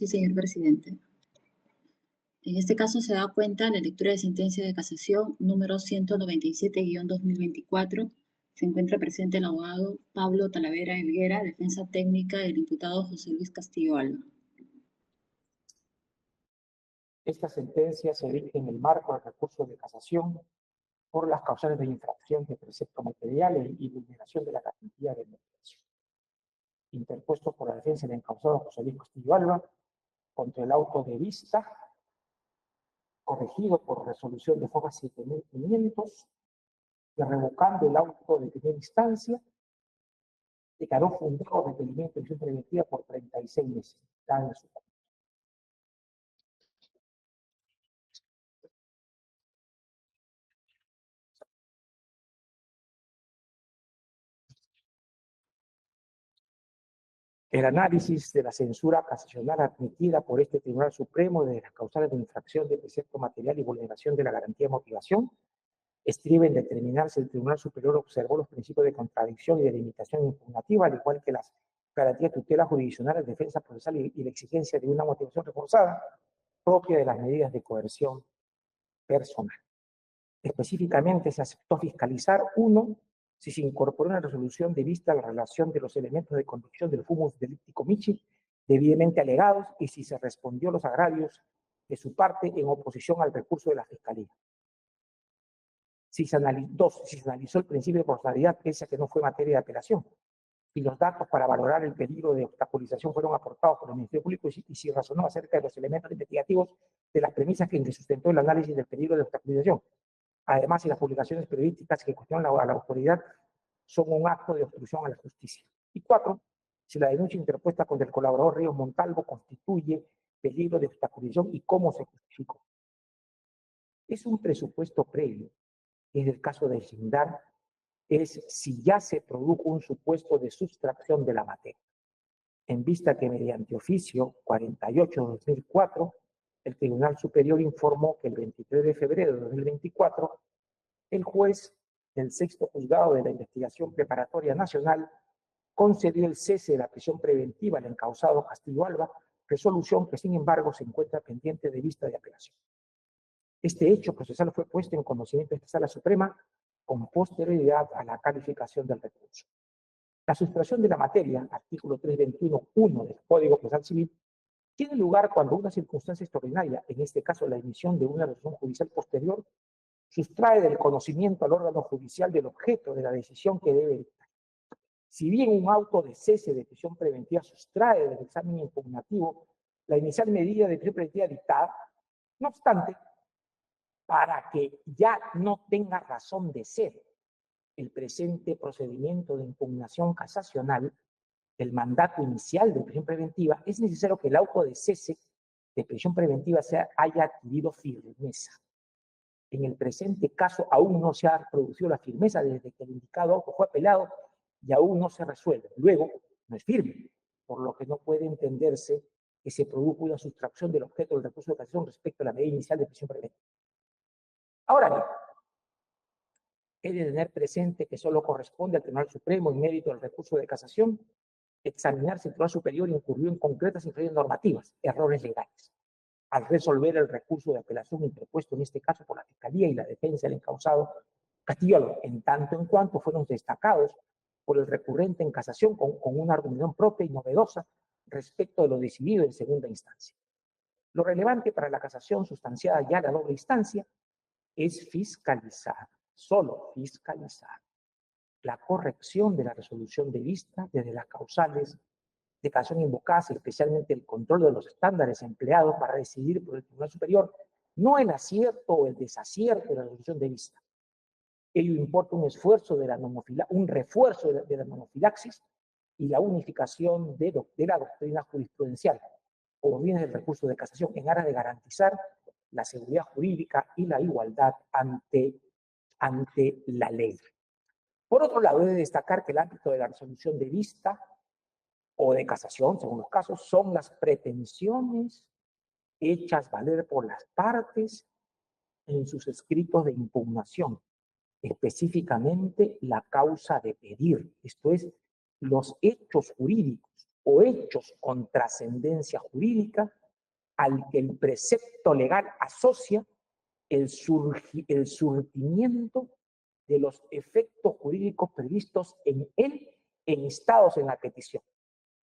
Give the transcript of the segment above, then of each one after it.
Sí, señor presidente. En este caso se da cuenta la lectura de sentencia de casación número 197-2024. Se encuentra presente el abogado Pablo Talavera Helguera, defensa técnica del imputado José Luis Castillo Alba. Esta sentencia se dicta en el marco del recurso de casación por las causales de infracción de preceptos materiales y vulneración de la garantía de mediación, interpuesto por la defensa del encausado José Luis Castillo Alba contra el auto de vista, corregido por resolución de forma 7500, y revocando el auto de primera instancia, declaró fundado requerimiento de prisión preventiva por 36 meses. El análisis de la censura casacional admitida por este Tribunal Supremo de las causales de infracción de precepto material y vulneración de la garantía de motivación estriba en determinar si el Tribunal Superior observó los principios de contradicción y de limitación impugnativa, al igual que las garantías de tutela jurisdiccional, defensa procesal y la exigencia de una motivación reforzada propia de las medidas de coerción personal. Específicamente se aceptó fiscalizar, 1, si se incorporó una resolución de vista a la relación de los elementos de convicción del fumus delicti comici debidamente alegados y si se respondió los agravios de su parte en oposición al recurso de la Fiscalía. 2, si se analizó el principio de proporcionalidad, pese a que no fue materia de apelación, y los datos para valorar el peligro de obstaculización fueron aportados por el Ministerio Público y si razonó acerca de los elementos investigativos de las premisas que sustentó el análisis del peligro de obstaculización. Además, si las publicaciones periodísticas que cuestionan a la autoridad son un acto de obstrucción a la justicia. Y 4, si la denuncia interpuesta contra el colaborador Ríos Montalvo constituye peligro de obstaculización y cómo se justificó. Es un presupuesto previo. En el caso de Gindar, es si ya se produjo un supuesto de sustracción de la materia. En vista que mediante oficio 48/2004, el Tribunal Superior informó que el 23 de febrero de 2024, el juez del sexto juzgado de la investigación preparatoria nacional concedió el cese de la prisión preventiva al encausado Castillo Alba, resolución que sin embargo se encuentra pendiente de vista de apelación. Este hecho procesal fue puesto en conocimiento de esta Sala Suprema con posterioridad a la calificación del recurso. La sustracción de la materia, artículo 321.1 del Código Procesal Civil, tiene lugar cuando una circunstancia extraordinaria, en este caso la emisión de una resolución judicial posterior, sustrae del conocimiento al órgano judicial del objeto de la decisión que debe dictar. Si bien un auto de cese de prisión preventiva sustrae del examen impugnativo la inicial medida de prisión preventiva dictada, no obstante, para que ya no tenga razón de ser el presente procedimiento de impugnación casacional del mandato inicial de prisión preventiva, es necesario que el auto de cese de prisión preventiva haya adquirido firmeza. En el presente caso aún no se ha producido la firmeza desde que el indicado auto fue apelado y aún no se resuelve. Luego, no es firme, por lo que no puede entenderse que se produjo una sustracción del objeto del recurso de casación respecto a la medida inicial de prisión preventiva. Ahora bien, he de tener presente que solo corresponde al Tribunal Supremo, en mérito del recurso de casación, examinar si el Tribunal Superior incurrió en concretas infracciones normativas, errores legales, al resolver el recurso de apelación interpuesto en este caso por la Fiscalía y la defensa del encausado Castillo Alba, en tanto en cuanto fueron destacados por el recurrente en casación con una argumentación propia y novedosa respecto de lo decidido en segunda instancia. Lo relevante para la casación sustanciada ya en la doble instancia es fiscalizar, solo fiscalizar, la corrección de la resolución de vista desde las causales de casación invocadas, especialmente el control de los estándares empleados para decidir por el Tribunal Superior, no el acierto o el desacierto de la resolución de vista. Ello importa un esfuerzo de un refuerzo de la monofilaxis y la unificación de la doctrina jurisprudencial, como viene del recurso de casación, en aras de garantizar la seguridad jurídica y la igualdad ante la ley. Por otro lado, he de destacar que el ámbito de la resolución de vista o de casación, según los casos, son las pretensiones hechas valer por las partes en sus escritos de impugnación, específicamente la causa de pedir, esto es, los hechos jurídicos o hechos con trascendencia jurídica al que el precepto legal asocia el surtimiento de los efectos jurídicos previstos en él enlistados en la petición.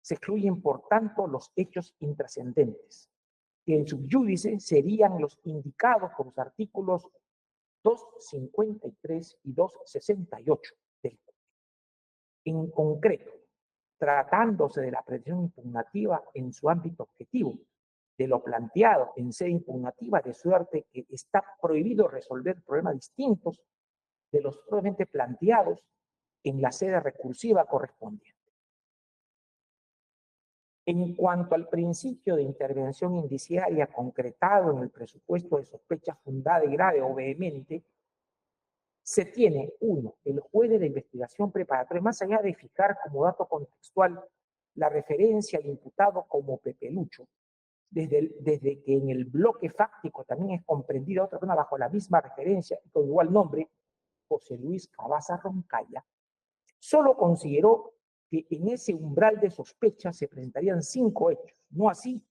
Se excluyen, por tanto, los hechos intrascendentes, que en subyúdice serían los indicados por los artículos 253 y 268 del Código. En concreto, tratándose de la pretensión impugnativa en su ámbito objetivo, de lo planteado en sede impugnativa, de suerte que está prohibido resolver problemas distintos de los probablemente planteados en la sede recursiva correspondiente. En cuanto al principio de intervención indiciaria concretado en el presupuesto de sospecha fundada y grave o vehemente, se tiene, uno, el juez de la investigación preparatoria, más allá de fijar como dato contextual la referencia al imputado como Pepe Lucho, desde que en el bloque fáctico también es comprendida otra persona bajo la misma referencia y con igual nombre, José Luis Cabaza Roncaya, solo consideró que en ese umbral de sospecha se presentarían 5 hechos, no así,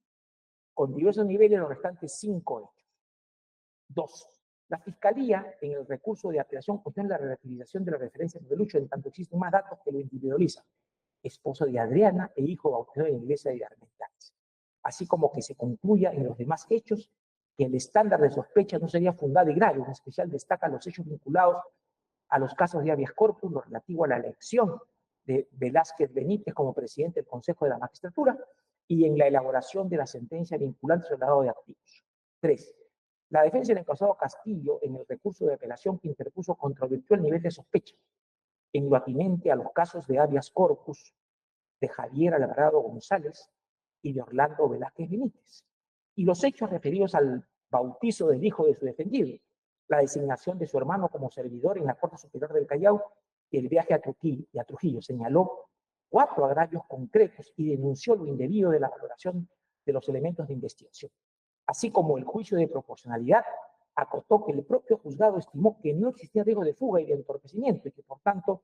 con diversos niveles los restantes 5 hechos. 2. La Fiscalía, en el recurso de apelación, contiene la relativización de la referencia de Lucho, en tanto existen más datos que lo individualizan. Esposo de Adriana e hijo bautizado en la iglesia de Armentares. Así como que se concluya en los demás hechos que el estándar de sospecha no sería fundado y grave. En especial destacan los hechos vinculados a los casos de habeas corpus, lo relativo a la elección de Velázquez Benítez como presidente del Consejo de la Magistratura y en la elaboración de la sentencia vinculante sobre el lavado de activos. 3. La defensa del encausado Castillo, en el recurso de apelación que interpuso, controvirtió el nivel de sospecha en lo atinente a los casos de habeas corpus de Javier Alvarado González y de Orlando Velázquez Benítez, y los hechos referidos al bautizo del hijo de su defendido, la designación de su hermano como servidor en la Corte Superior del Callao y el viaje a Trujillo. Señaló 4 agravios concretos y denunció lo indebido de la valoración de los elementos de investigación. Así como el juicio de proporcionalidad, acotó que el propio juzgado estimó que no existía riesgo de fuga y de entorpecimiento y que, por tanto,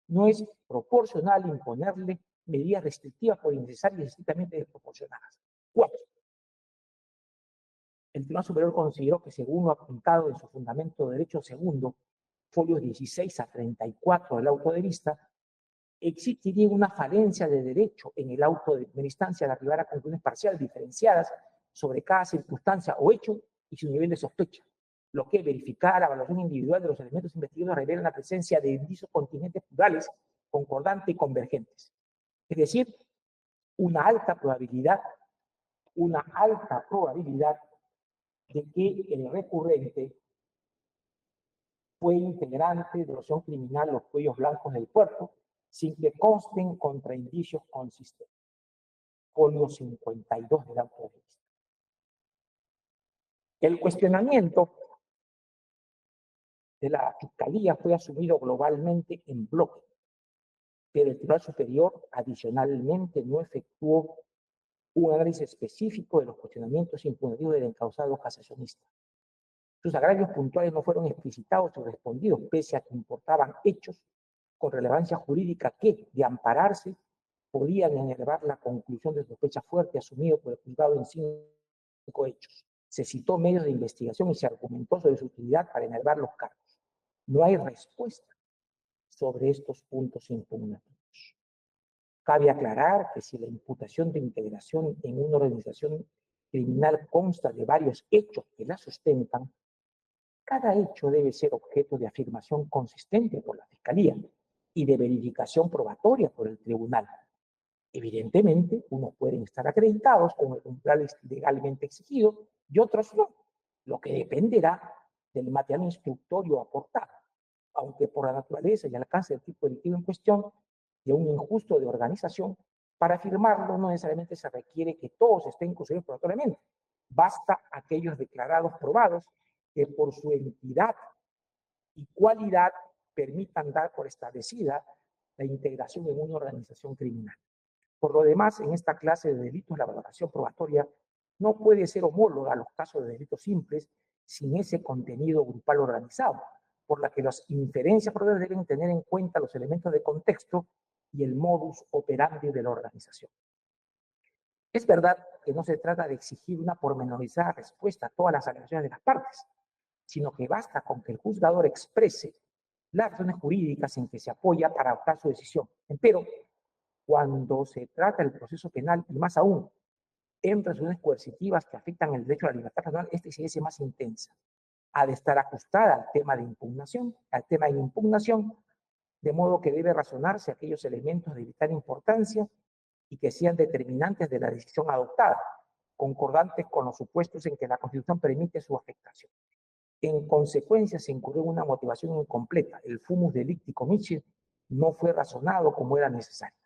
no es proporcional imponerle medidas restrictivas por innecesarias y estrictamente desproporcionadas. 4. El Tribunal Superior consideró que, según lo apuntado en su fundamento de derecho segundo, folios 16 a 34 del auto de vista, existiría una falencia de derecho en el auto de primera instancia de arribar a conclusiones parciales diferenciadas sobre cada circunstancia o hecho y su nivel de sospecha, lo que verificar la evaluación individual de los elementos investigados revela la presencia de indicios contingentes plurales, concordantes y convergentes. Es decir, una alta probabilidad de que el recurrente fue integrante de la acción criminal Los Cuellos Blancos del Puerto, sin que consten contraindicios consistentes. Folio 52 del auto de vista. El cuestionamiento de la Fiscalía fue asumido globalmente en bloque, pero el Tribunal Superior adicionalmente no efectuó un análisis específico de los cuestionamientos impugnativos del encausado casacionista. Sus agravios puntuales no fueron explicitados o respondidos, pese a que importaban hechos con relevancia jurídica que, de ampararse, podían enervar la conclusión de sospecha fuerte asumido por el juzgado en 5 hechos. Se citó medios de investigación y se argumentó sobre su utilidad para enervar los cargos. No hay respuesta sobre estos puntos impugnativos. Cabe aclarar que si la imputación de integración en una organización criminal consta de varios hechos que la sustentan, cada hecho debe ser objeto de afirmación consistente por la Fiscalía y de verificación probatoria por el tribunal. Evidentemente, unos pueden estar acreditados con el umbral legalmente exigido y otros no, lo que dependerá del material instructorio aportado, aunque por la naturaleza y alcance del tipo delictivo en cuestión de un injusto de organización, para afirmarlo no necesariamente se requiere que todos estén construidos probatoriamente. Basta aquellos declarados probados que por su entidad y cualidad permitan dar por establecida la integración en una organización criminal. Por lo demás, en esta clase de delitos la valoración probatoria no puede ser homóloga a los casos de delitos simples sin ese contenido grupal organizado, por la que las inferencias probatorias deben tener en cuenta los elementos de contexto y el modus operandi de la organización. Es verdad que no se trata de exigir una pormenorizada respuesta a todas las alegaciones de las partes, sino que basta con que el juzgador exprese las razones jurídicas en que se apoya para adoptar su decisión. Pero cuando se trata del proceso penal, y más aún en razones coercitivas que afectan el derecho a la libertad personal, esta exigencia es más intensa. Ha de estar ajustada al tema de impugnación, de modo que debe razonarse aquellos elementos de vital importancia y que sean determinantes de la decisión adoptada, concordantes con los supuestos en que la Constitución permite su afectación. En consecuencia, se incurrió en una motivación incompleta. El fumus delicti comicio no fue razonado como era necesario.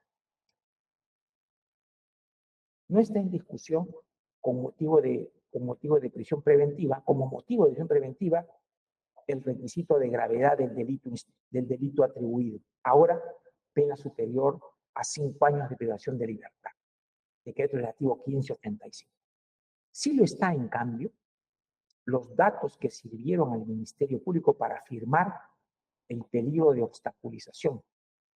No está en discusión con motivo de prisión preventiva, como motivo de prisión preventiva, el requisito de gravedad del delito atribuido. Ahora, pena superior a 5 años de privación de libertad. Decreto legislativo 1585. Sí lo está, en cambio, los datos que sirvieron al Ministerio Público para afirmar el peligro de obstaculización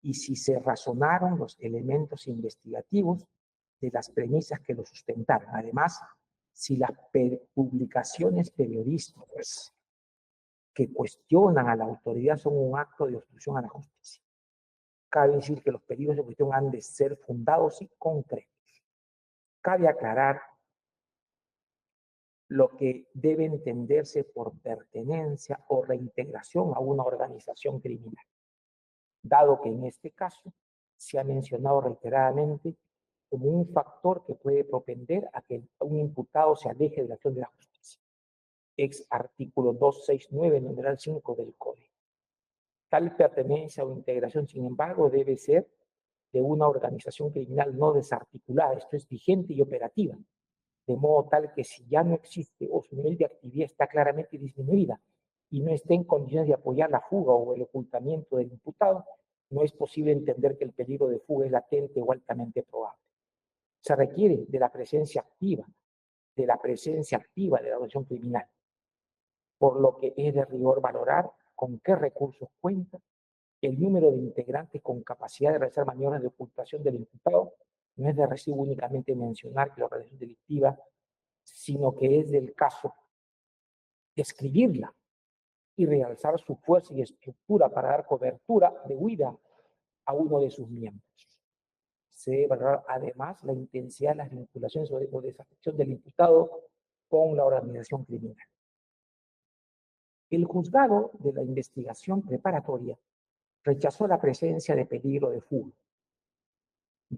y si se razonaron los elementos investigativos de las premisas que lo sustentaron. Además, si las publicaciones periodísticas que cuestionan a la autoridad son un acto de obstrucción a la justicia. Cabe decir que los pedidos de cuestión han de ser fundados y concretos. Cabe aclarar lo que debe entenderse por pertenencia o reintegración a una organización criminal, dado que en este caso se ha mencionado reiteradamente como un factor que puede propender a que un imputado se aleje de la acción de la justicia. Ex artículo 269, numeral 5 del Código. Tal pertenencia o integración, sin embargo, debe ser de una organización criminal no desarticulada. Esto es vigente y operativa, de modo tal que si ya no existe o su nivel de actividad está claramente disminuida y no está en condiciones de apoyar la fuga o el ocultamiento del imputado, no es posible entender que el peligro de fuga es latente o altamente probable. Se requiere de la presencia activa de la organización criminal, por lo que es de rigor valorar con qué recursos cuenta, el número de integrantes con capacidad de realizar maniobras de ocultación del imputado. No es de recibo únicamente mencionar que la organización delictiva, sino que es del caso describirla y realzar su fuerza y estructura para dar cobertura de huida a uno de sus miembros. Se debe valorar además la intensidad de las vinculaciones o desafección del imputado con la organización criminal. El juzgado de la investigación preparatoria rechazó la presencia de peligro de fuga.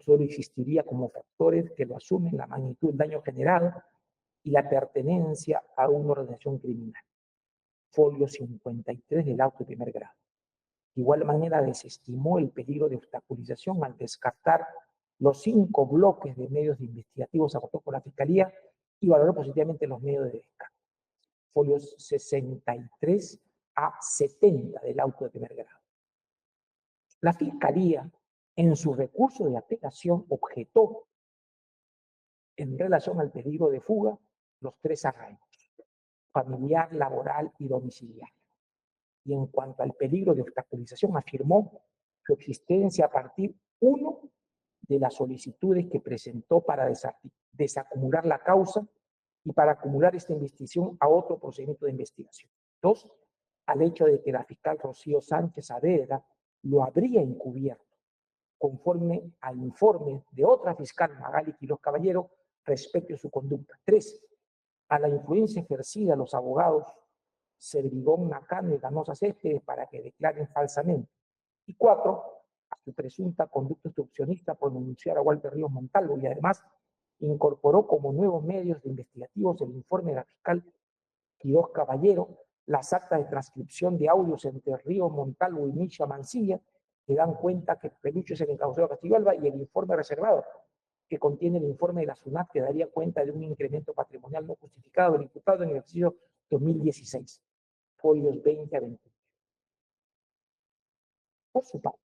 Solo existiría como factores que lo asumen la magnitud del daño generado y la pertenencia a una organización criminal. Folio 53 del auto de primer grado. De igual manera, desestimó el peligro de obstaculización al descartar los 5 bloques de medios investigativos agotados por la Fiscalía y valoró positivamente los medios de descarga. Folios 63 a 70 del auto de primer grado. La Fiscalía, en su recurso de apelación, objetó en relación al peligro de fuga los 3 arraigos: familiar, laboral y domiciliario. Y en cuanto al peligro de obstaculización, afirmó su existencia a partir, 1, de las solicitudes que presentó para desacumular la causa y para acumular esta investigación a otro procedimiento de investigación. 2, al hecho de que la fiscal Rocío Sánchez Saavedra lo habría encubierto, conforme al informe de otra fiscal, Magali Quiroz Caballero, respecto de su conducta. 3, a la influencia ejercida a los abogados Servigón Nakano y Ganosa Céspedes para que declaren falsamente. Y 4, a su presunta conducta obstruccionista por denunciar a Walter Ríos Montalvo, y además incorporó como nuevos medios investigativos el informe de la fiscal Quiroz Caballero, las actas de transcripción de audios entre Ríos Montalvo y Misha Mancilla, que dan cuenta que Pelucho es el encausado de Castillo Alba, y el informe reservado, que contiene el informe de la SUNAT, que daría cuenta de un incremento patrimonial no justificado del imputado en el ejercicio 2016, folios 20 a 21. Por su parte,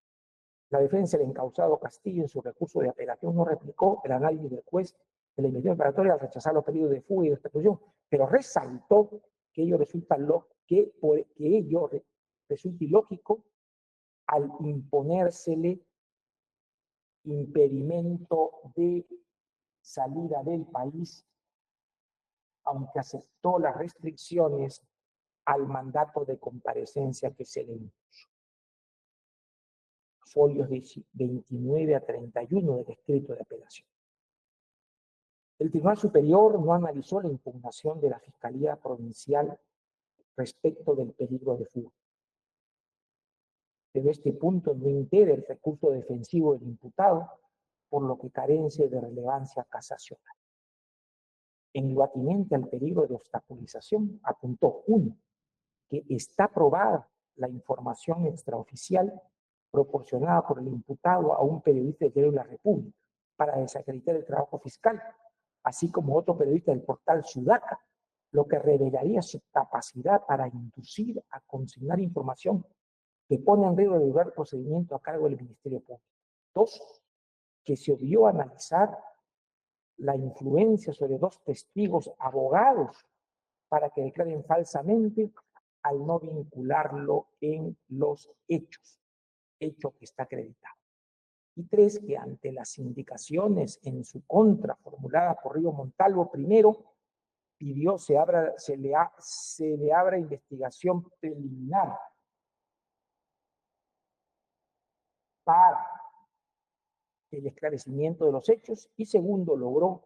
la defensa del encausado Castillo, en su recurso de apelación, no replicó el análisis del juez de la investigación preparatoria al rechazar los pedidos de fuga y de obstrucción, pero resaltó que ello resulta ilógico al imponérsele impedimento de salida del país, aunque aceptó las restricciones al mandato de comparecencia que se le impuso. Folios 29 a 31 del escrito de apelación. El Tribunal Superior no analizó la impugnación de la Fiscalía Provincial respecto del peligro de fuga. Desde este punto no integra el recurso defensivo del imputado, por lo que carece de relevancia casacional. En lo atinente al peligro de obstaculización, apuntó: 1. Que está probada la información extraoficial proporcionada por el imputado a un periodista del diario La República para desacreditar el trabajo fiscal, así como otro periodista del portal Sudaca, lo que revelaría su capacidad para inducir a consignar información que pone en riesgo el procedimiento a cargo del Ministerio Público. 2. Que se obvió analizar la influencia sobre 2 testigos abogados para que declaren falsamente al no vincularlo en los hechos, hecho que está acreditado. Y 3, que ante las indicaciones en su contra formuladas por Río Montalvo, primero pidió se le abra investigación preliminar para el esclarecimiento de los hechos, y segundo, logró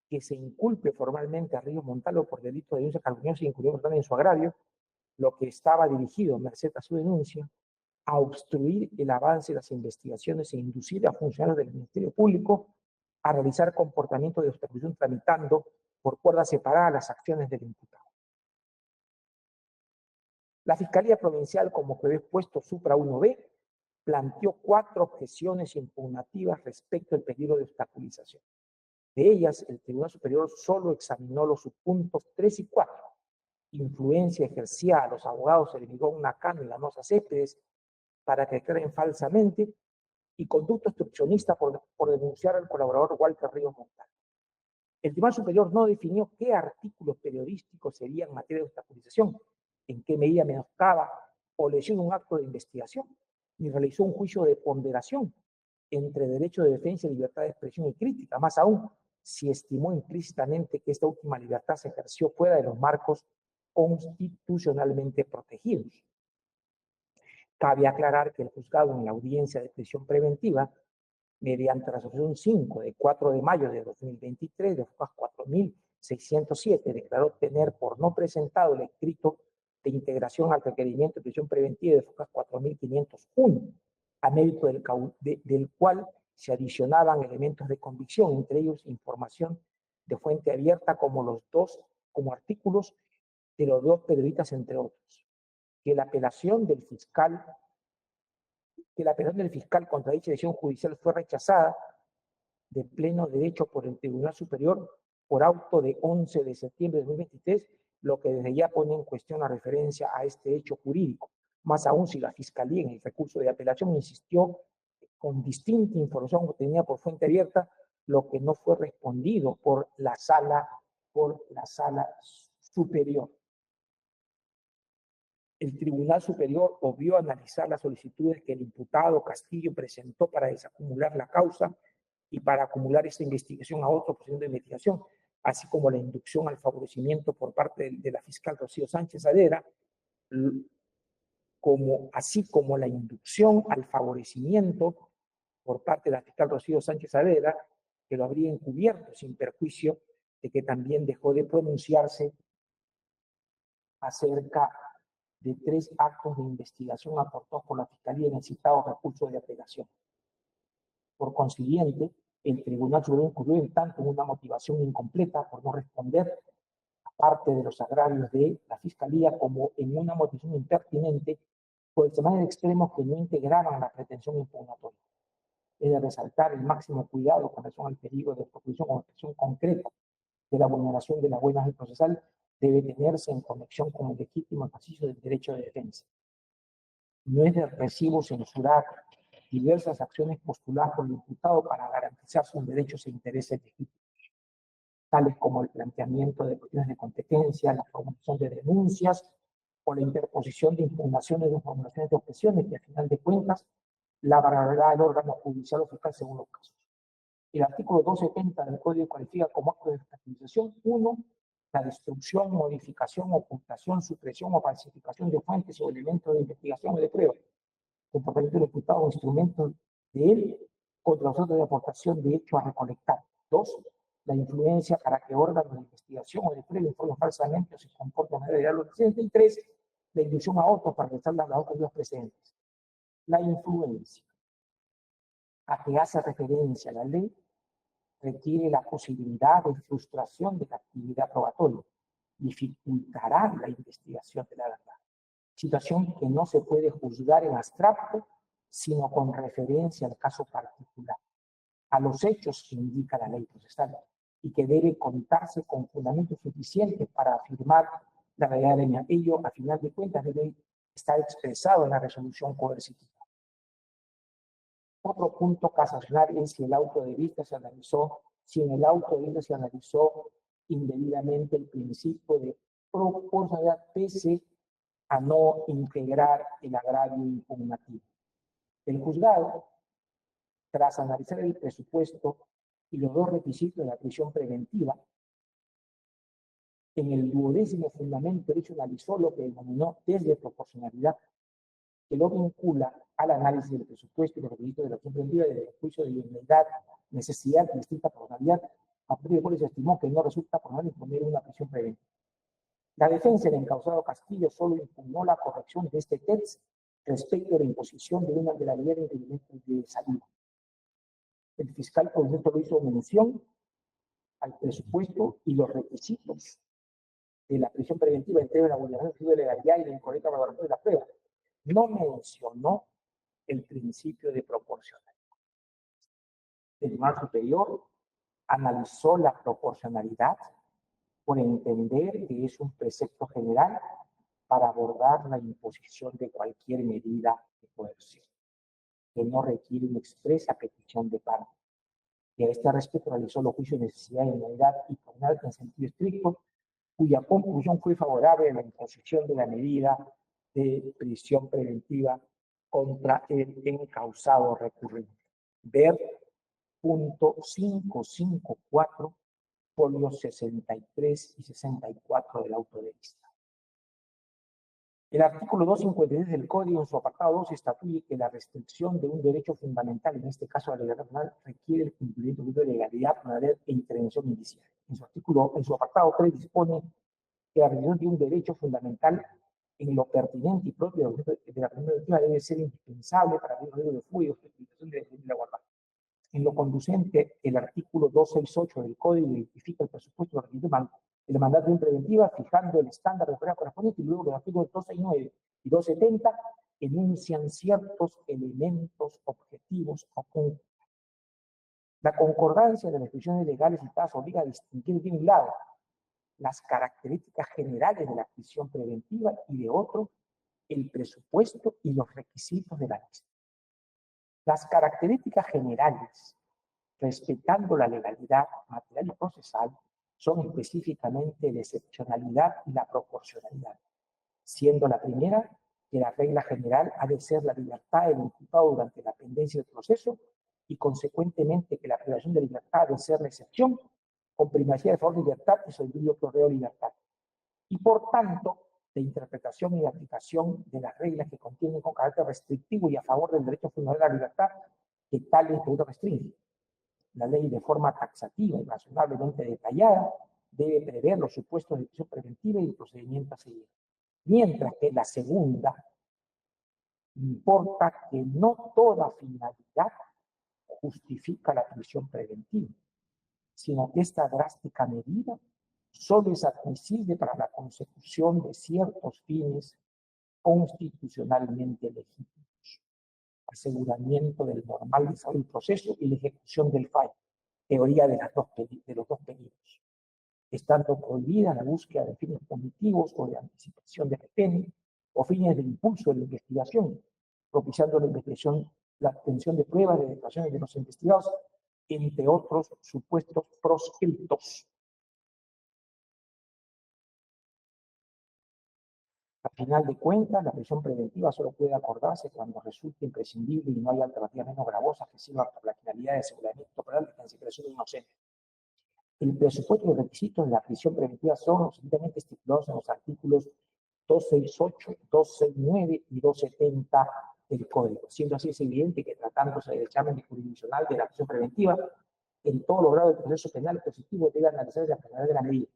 que se inculpe formalmente a Río Montalvo por delito de denuncia calumniosa y incursión en su agravio, lo que estaba dirigido, merced a su denuncia, a obstruir el avance de las investigaciones e inducir a funcionarios del Ministerio Público a realizar comportamientos de obstrucción tramitando por cuerda separada las acciones del imputado. La Fiscalía Provincial, como juez puesto supra 1B, planteó 4 objeciones impugnativas respecto al peligro de obstaculización. De ellas, el Tribunal Superior solo examinó los subpuntos 3 y 4. Influencia ejercida a los abogados Hermigón Nakano y Lanosa Céspedes para que declaren falsamente, y conducta obstruccionista por denunciar al colaborador Walter Ríos Montalvo. El Tribunal Superior no definió qué artículos periodísticos serían materia de obstaculización, en qué medida menoscaba o lesionó un acto de investigación, ni realizó un juicio de ponderación entre derecho de defensa, libertad de expresión y crítica, más aún si estimó implícitamente que esta última libertad se ejerció fuera de los marcos constitucionalmente protegidos. Cabe aclarar que el juzgado en la audiencia de prisión preventiva, mediante la resolución 5 de 4 de mayo de 2023 de FUCAS 4607, declaró tener por no presentado el escrito de integración al requerimiento de prisión preventiva de FUCAS 4501, a mérito del cual se adicionaban elementos de convicción, entre ellos información de fuente abierta como artículos de los 2 periodistas, entre otros. Que la apelación del fiscal contra dicha decisión judicial fue rechazada de pleno derecho por el Tribunal Superior por auto de 11 de septiembre de 2023, lo que desde ya pone en cuestión la referencia a este hecho jurídico. Más aún si la Fiscalía en el recurso de apelación insistió con distinta información obtenida por fuente abierta, lo que no fue respondido por la sala superior. El Tribunal Superior obvió analizar las solicitudes que el imputado Castillo presentó para desacumular la causa y para acumular esta investigación a otro procedimiento de investigación, así como la inducción al favorecimiento por parte de la fiscal Rocío Sánchez Adera, así como la inducción al favorecimiento por parte de la fiscal Rocío Sánchez Adera, que lo habría encubierto sin perjuicio de que también dejó de pronunciarse acerca de 3 actos de investigación aportados por la Fiscalía en el citado recurso de apelación. Por consiguiente, el Tribunal Superior incurrió en tanto en una motivación incompleta por no responder a parte de los agravios de la Fiscalía, como en una motivación impertinente por extremar extremos que no integraban la pretensión impugnatoria. Es de resaltar el máximo cuidado con relación al peligro de obstrucción o expresión concreta de la vulneración de la buena fe procesal debe tenerse en conexión con el legítimo ejercicio del derecho de defensa. No es de recibo censurar diversas acciones postuladas por el imputado para garantizar sus derechos e intereses legítimos, tales como el planteamiento de cuestiones de competencia, la formulación de denuncias o la interposición de impugnaciones de formulaciones de objeciones que, al final de cuentas, la valorará el órgano judicial o fiscal según los casos. El artículo 270 del Código califica como acto de obstaculización: 1. La destrucción, modificación, ocultación, supresión o falsificación de fuentes o elementos de investigación o de prueba, comportamiento del imputado o instrumentos de él contra los otros de aportación de hecho a recolectar. 2. La influencia para que órganos de investigación o de prueba informen falsamente o se comporten de manera ilegal. Y 3. La inducción a otros para realizar las labores precedentes. La influencia a que hace referencia la ley requiere la posibilidad de frustración de la actividad probatoria, dificultará la investigación de la verdad. Situación que no se puede juzgar en abstracto, sino con referencia al caso particular, a los hechos que indica la ley procesal, y que debe contarse con fundamentos suficientes para afirmar la realidad de ello. A final de cuentas, debe estar expresado en la resolución coercitiva. Otro punto casacional es si el auto de vista se analizó, si en el auto de vista se analizó indebidamente el principio de proporcionalidad pese a no integrar el agravio impugnativo. El juzgado, tras analizar el presupuesto y los dos requisitos de la prisión preventiva, en el 12º fundamento de hecho analizó lo que denominó desde proporcionalidad, que lo vincula al análisis del presupuesto y los requisitos de la prisión preventiva desde el juicio de idoneidad, necesidad y distinta proporcionalidad, a partir de cual se estimó que no resulta proporcional imponer una prisión preventiva. La defensa del encausado Castillo solo impugnó la corrección de este texto respecto a la imposición de una de la ley de impedimentos de salida. El fiscal por ejemplo lo hizo mención al presupuesto y los requisitos de la prisión preventiva entre la vulneración de legalidad y la incorrecta valoración de la prueba. No mencionó el principio de proporcionalidad. El Tribunal Superior analizó la proporcionalidad por entender que es un precepto general para abordar la imposición de cualquier medida de coerción, que no requiere una expresa petición de parte. Y a este respecto realizó los juicios de necesidad, idoneidad y proporcionalidad en sentido estricto, cuya conclusión fue favorable a la imposición de la medida de prisión preventiva contra el encausado recurrente. Ver punto 554, folios 63 y 64 del auto de vista. El artículo 256 del Código, en su apartado 2, estatuye que la restricción de un derecho fundamental, en este caso la legalidad penal, requiere el cumplimiento de legalidad penal e intervención indiciaria. En su apartado 3 dispone que la restricción de un derecho fundamental en lo pertinente y propio de la primera víctima debe ser indispensable para el riesgo de fuga y justificación de la guarda. En lo conducente, el artículo 268 del Código identifica el presupuesto de la mandato preventiva, fijando el estándar de prueba correspondiente, y luego los artículos 269 y 270 enuncian ciertos elementos objetivos o conjuntos. La concordancia de las disposiciones legales citadas obliga a distinguir de un lado las características generales de la prisión preventiva y de otro, el presupuesto y los requisitos de la misma. Las características generales, respetando la legalidad material y procesal, son específicamente la excepcionalidad y la proporcionalidad, siendo la primera que la regla general ha de ser la libertad del imputado durante la pendencia del proceso y consecuentemente que la privación de libertad ha de ser la excepción, con primacía de favor de libertad y sobre el otro reo libertad. Y por tanto, la interpretación y la aplicación de las reglas que contienen con carácter restrictivo y a favor del derecho fundamental a la libertad, que tal derecho restringe. La ley, de forma taxativa y razonablemente detallada, debe prever los supuestos de prisión preventiva y el procedimiento a seguir. Mientras que la segunda importa que no toda finalidad justifica la prisión preventiva, sino que esta drástica medida solo es admisible para la consecución de ciertos fines constitucionalmente legítimos: aseguramiento del normal desarrollo del proceso y la ejecución del fallo, teoría de los dos peligros, estando prohibida la búsqueda de fines punitivos o de anticipación de pena o fines de impulso de la investigación, propiciando la investigación, la obtención de pruebas de declaraciones de los investigados, entre otros supuestos proscriptos. final de cuentas, la prisión preventiva solo puede acordarse cuando resulte imprescindible y no hay alternativas menos gravosas que sirvan para la finalidad de aseguramiento penal de quien se presume inocente. El presupuesto y los requisitos de la prisión preventiva son absolutamente estipulados en los artículos 268, 269 y 270 del Código. Siendo así, es evidente que tratándose del examen jurisdiccional de la prisión preventiva, en todo lo grado del proceso penal positivo debe analizar la finalidad de la medida,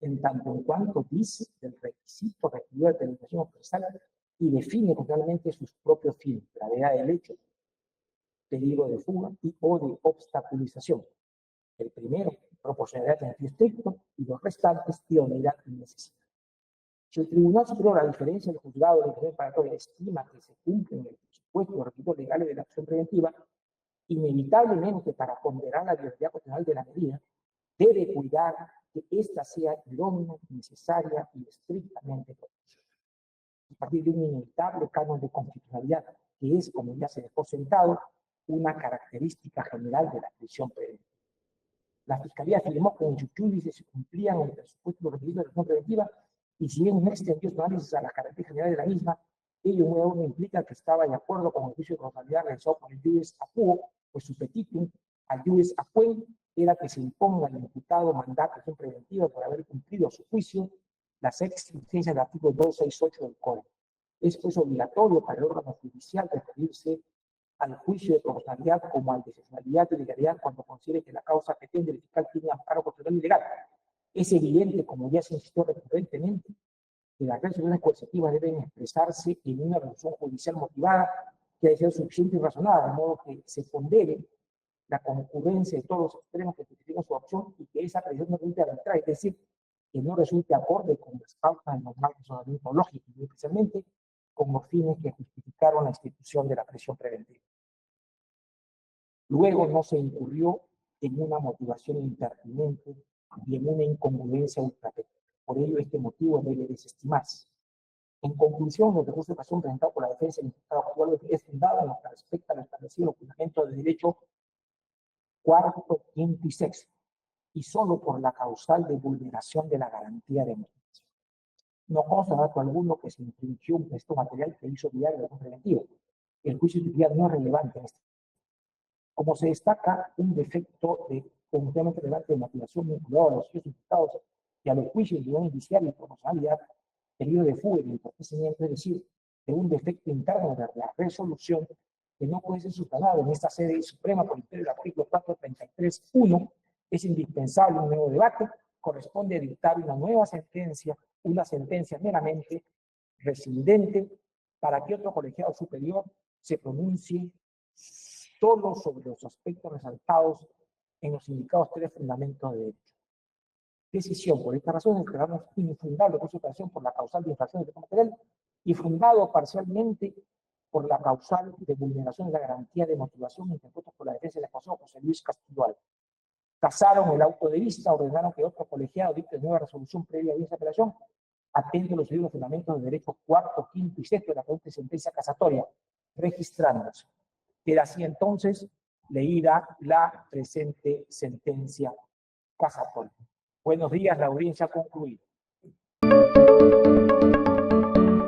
en tanto en cuanto dice del requisito requerido de penetración procesal y define totalmente sus propios fines, gravedad del hecho, peligro de fuga y o de obstaculización. El primero, proporcionalidad en sentido estricto, y los restantes, idoneidad y necesidad. Si el Tribunal Superior, a diferencia del juzgado de interés paratoria, estima que se cumplen el presupuesto y los requisitos legales de la acción preventiva, inevitablemente para ponderar la viabilidad constitucional de la medida, debe cuidar que ésta sea idónea, necesaria y estrictamente proporcional. A partir de un inevitable canon de constitucionalidad, que es, como ya se dejó sentado, una característica general de la prisión preventiva. La Fiscalía afirmó que en su judice se cumplían el presupuesto y los requisitos de la prisión preventiva, y si bien no extendió su análisis a las características generales de la misma, ello no implica que estaba de acuerdo con el juicio de responsabilidad realizado por el juez Acuo, pues su petitum al juez Acuen era que se imponga al imputado mandato de prisión preventiva por haber cumplido a su juicio las exigencias del artículo 268 del Código. Es pues obligatorio para el órgano judicial referirse al juicio de proporcionalidad como al de excepcionalidad y legalidad cuando considere que la causa pretende el fiscal tiene amparo constitucional y legal. Es evidente, como ya se insistió recurrentemente, que las resoluciones coercitivas deben expresarse en una resolución judicial motivada que haya sido suficiente y razonada, de modo que se pondere la concurrencia de todos los extremos que justifican su acción y que esa presión no resulte arbitraria, es decir, que no resulte acorde con las pautas del normal razonamiento lógico y especialmente con los fines que justificaron la institución de la prisión preventiva. Luego no se incurrió en una motivación impertinente y en una incongruencia ultratécnica. Por ello, este motivo debe desestimarse. En conclusión, los recursos de casación presentados por la defensa del imputado actual es fundado en lo que respecta al establecido en los fundamentos de derecho cuarto, quinto y sexto, y solo por la causal de vulneración de la garantía de motivación. No consta dato alguno que se infringió un texto material que hizo diario de preventivo. El juicio judicial no es relevante en este. Como se destaca un defecto completamente relevante de motivación vinculado a los hechos imputados y a los juicios de inicial y proporcionalidad, peligro de fuga y entorpecimiento, es decir, de un defecto interno de la resolución que no puede ser subsanado en esta sede suprema por imperio del artículo 433.1, es indispensable un nuevo debate, corresponde dictar una sentencia meramente rescindente para que otro colegiado superior se pronuncie solo sobre los aspectos resaltados en los indicados tres fundamentos de derecho. Decisión. Por esta razón, declaramos infundable por su operación por la causal de infracción de derecho material y fundado parcialmente por la causal de vulneración de la garantía de motivación interpuesta por la defensa del acusado José Luis Castillo. Casaron el auto de vista, ordenaron que otro colegiado dicte nueva resolución previa a esa apelación, atento a los seguidos fundamentos de derecho cuarto, quinto y sexto de la presente sentencia casatoria, registrándose. Queda así entonces leída la presente sentencia casatoria. Buenos días, la audiencia ha concluido.